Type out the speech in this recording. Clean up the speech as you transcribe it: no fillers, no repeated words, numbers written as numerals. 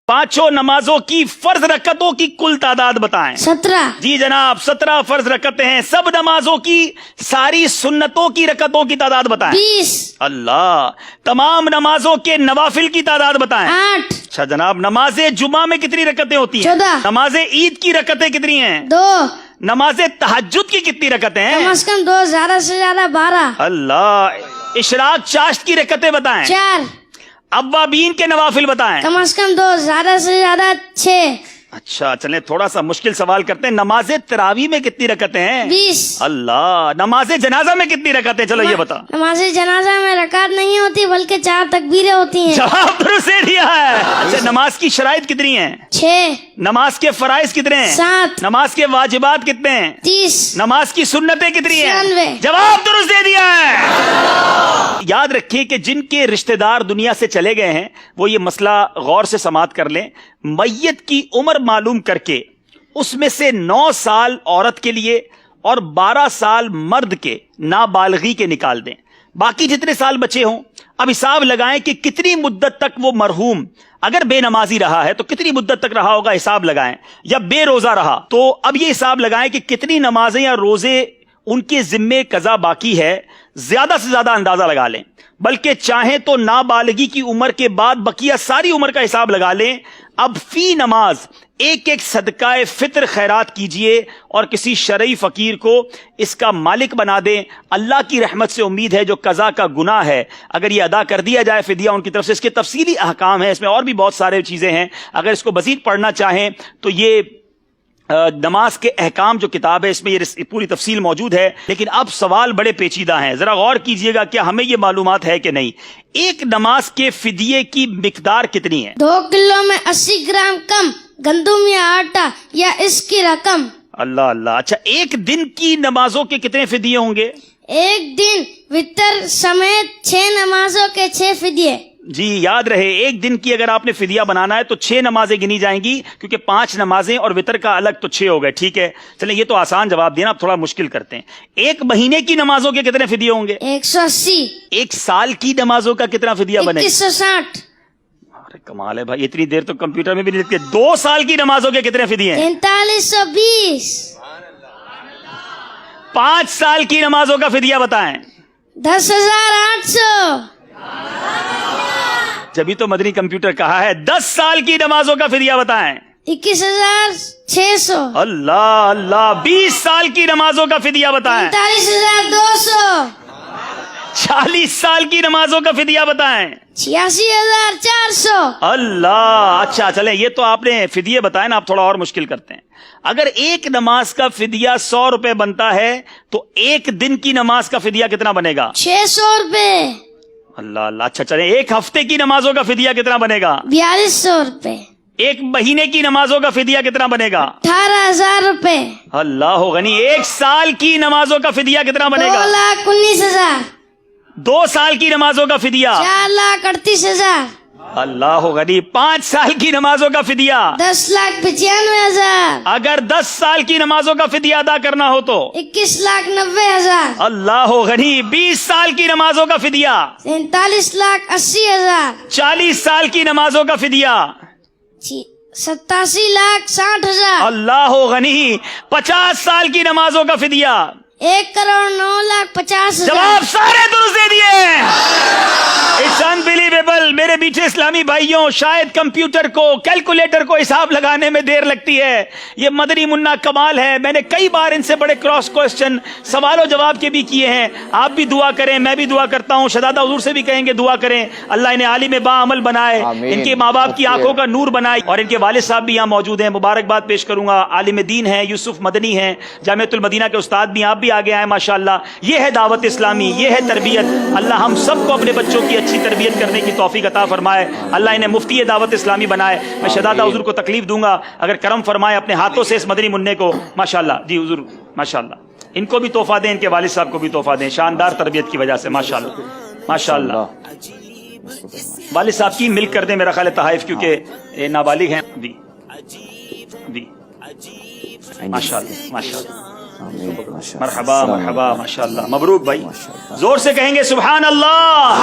पांचों नमाजों की फर्ज रकतों की कुल तादाद बताएं। 17। जी जनाब, 17 फर्ज रकतें हैं। सब नमाजों की सारी सुन्नतों की रकतों की तादाद बताएं। 20। अल्लाह। तमाम नमाजों के नवाफिल की तादाद बताएं। 8। अच्छा जनाब, नमाजे जुमा में कितनी रकतें होती हैं? 14। नमाजे ईद की रकतें कितनी हैं? 2। नमाजे तहज्जुद की कितनी रकतें कम हैं? से कम 2, ज्यादा से ज्यादा 12। अल्लाह। इशराक चाश्त की रकतें बताएं। 4। अव्वाबीन के नवाफिल बताएं। कम से कम 2, ज्यादा से ज्यादा 6। अच्छा चलें, थोड़ा सा मुश्किल सवाल करते हैं। नमाजे तरावी में कितनी रकतें हैं? 20। अल्लाह। नमाजे जनाजा में कितनी रकतें? चलो ये बता। नमाज जनाजा में रकात नहीं होती बल्कि 4 तकबीरें होती हैं। जवाब दुरुस्त दे दिया है। अच्छा, नमाज की शराइत कितनी हैं? 6। नमाज के फराइज कितने हैं? 7। नमाज के वाजिबात कितने हैं? 30। नमाज की सुन्नतें कितनी हैं? 96। जवाब दुरुस्त दे दिया है। याद रखिए कि जिनके रिश्तेदार दुनिया से चले गए हैं वो ये मसला गौर से समाअत कर लें। मैयत की उम्र मालूम करके उसमें से 9 साल औरत के लिए और 12 साल मर्द के नाबालगी के निकाल दें। बाकी जितने साल बचे हों अब हिसाब लगाएं कि कितनी मुद्दत तक वो मरहूम अगर बेनमाजी रहा है तो कितनी मुद्दत तक रहा होगा, हिसाब लगाएं। या बेरोजा रहा तो अब ये हिसाब लगाएं कि कितनी नमाजें या रोजे उनके जिम्मे कजा बाकी है। ज्यादा से ज्यादा अंदाजा लगा लें, बल्कि चाहें तो नाबालगी की उम्र के बाद बकिया सारी उम्र का हिसाब लगा लें। अब फी नमाज एक एक सदकाए फित्र खैरात कीजिए और किसी शरई फकीर को इसका मालिक बना दें। अल्लाह की रहमत से उम्मीद है जो कज़ा का गुनाह है अगर ये अदा कर दिया जाए फिदिया उनकी तरफ से। इसके तफसीली अहकाम है, इसमें और भी बहुत सारे चीजें हैं। अगर इसको मजीद पढ़ना चाहें तो ये नमाज के अहकाम जो किताब है इसमें ये पूरी तफसील मौजूद है। लेकिन अब सवाल बड़े पेचीदा हैं, जरा गौर कीजिएगा, क्या हमें ये मालूमात है कि नहीं। एक नमाज के फिदिये की मिकदार कितनी है? 2 किलो में 80 ग्राम कम गंदुम या आटा या इसकी रकम। अल्लाह अल्लाह। अच्छा, एक दिन की नमाजों के कितने फिदिये होंगे? एक दिन वितर समेत 6 नमाजों के 6 फिदिये। जी याद रहे, एक दिन की अगर आपने फिदिया बनाना है तो 6 नमाजें गिनी जाएंगी, क्योंकि 5 नमाजें और वितर का अलग तो 6 हो गए। ठीक है, चलें ये तो आसान जवाब दिया ना, अब थोड़ा मुश्किल करते हैं। एक महीने की नमाजों के कितने फिदिये होंगे? 180। एक साल की नमाजों का कितना फिदिया बनेगा? 2160। अरे कमाल है भाई, इतनी देर तो कंप्यूटर में भी नहीं लिखते। 2 साल की नमाजों के कितने फिदिये हैं? 4320। 5 साल की नमाजों का फिदिया बताएं। 10,800। जब तो मदनी कंप्यूटर कहा है। 10 साल की नमाजों का फिदिया बताएं। 21,600। अल्लाह अल्लाह। 20 साल की नमाजों का फिदिया बताएं। 45,200। 40 साल की नमाजों का फिदिया बताएं। 86,400। अल्लाह। अच्छा चले, ये तो आपने फिदिये बताए ना, आप थोड़ा और मुश्किल करते हैं। अगर एक नमाज का फिदिया 100 रुपए बनता है तो एक दिन की नमाज का फिदिया कितना बनेगा? 600 रुपए। अल्लाह अल्लाह। अच्छा चले, एक हफ्ते की नमाजों का फिदिया कितना बनेगा? 4200 रुपए। एक महीने की नमाजों का फिदिया कितना बनेगा? 18,000 रुपए। अल्लाह गनी। एक साल की नमाजों का फिदिया कितना बनेगा? 2,19,000। 2 साल की नमाजों का फिदिया? 4,38,000। अल्लाह गनी। 5 साल की नमाजों का फिदिया? 10,95,000। अगर 10 साल की नमाजों का फिदिया अदा करना हो तो? 21,90,000। अल्लाह गनी। 20 साल की नमाजों का फिदिया? 43,80,000। 40 साल की नमाजों का फिदिया? 87,60,000। अल्लाह गनी। 50 साल की नमाजों का फिदिया? 1,09,50,000। जवाब सारे दुरुस्त दे दिए। It's unbelievable. मेरे मीठे इस्लामी भाइयों, शायद कंप्यूटर को, कैलकुलेटर को हिसाब लगाने में देर लगती है। ये मदनी मुन्ना कमाल है। मैंने कई बार इनसे बड़े क्रॉस क्वेश्चन सवालों जवाब के भी किए हैं। आप भी दुआ करें, मैं भी दुआ करता हूँ, शहजादा हुजूर से भी कहेंगे दुआ करें। अल्लाह इन्हें आलिम बाअमल बनाए, इनके माँ बाप की आंखों का नूर बनाए। और इनके वालिद साहब भी यहाँ मौजूद हैं, मुबारकबाद पेश करूंगा। आलिम दीन है, यूसुफ मदनी है, जामिअतुल मदीना के उस्ताद भी, आप भी आगे आए माशाअल्लाह। ये है दावत इस्लामी, ये है तरबियत। अल्लाह हम सबको अपने बच्चों की अच्छी तरबियत करने की तौफीक अता फरमाए। अल्लाह इन्हें मुफ्ती दावत इस्लामी बनाए। मैं शहजादा हुजूर को तकलीफ दूंगा अगर करम फरमाए अपने हाथों से इस मदनी मुन्ने को। माशाअल्लाह जी हुजूर, माशाअल्लाह। इनको भी तोहफा दें, इनके वालिद साहब को भी तोहफा दें, शानदार तरबियत की वजह से। माशाअल्लाह माशाअल्लाह। वालिद साहब की मिल्क कर दें मेरा ख्याल है तहाइफ, क्योंकि नाबालिग हैं। जी जी माशाअल्लाह माशाअल्लाह। मरहबा मरहबा माशाअल्लाह। मबरूक भाई, जोर से कहेंगे सुभान अल्लाह।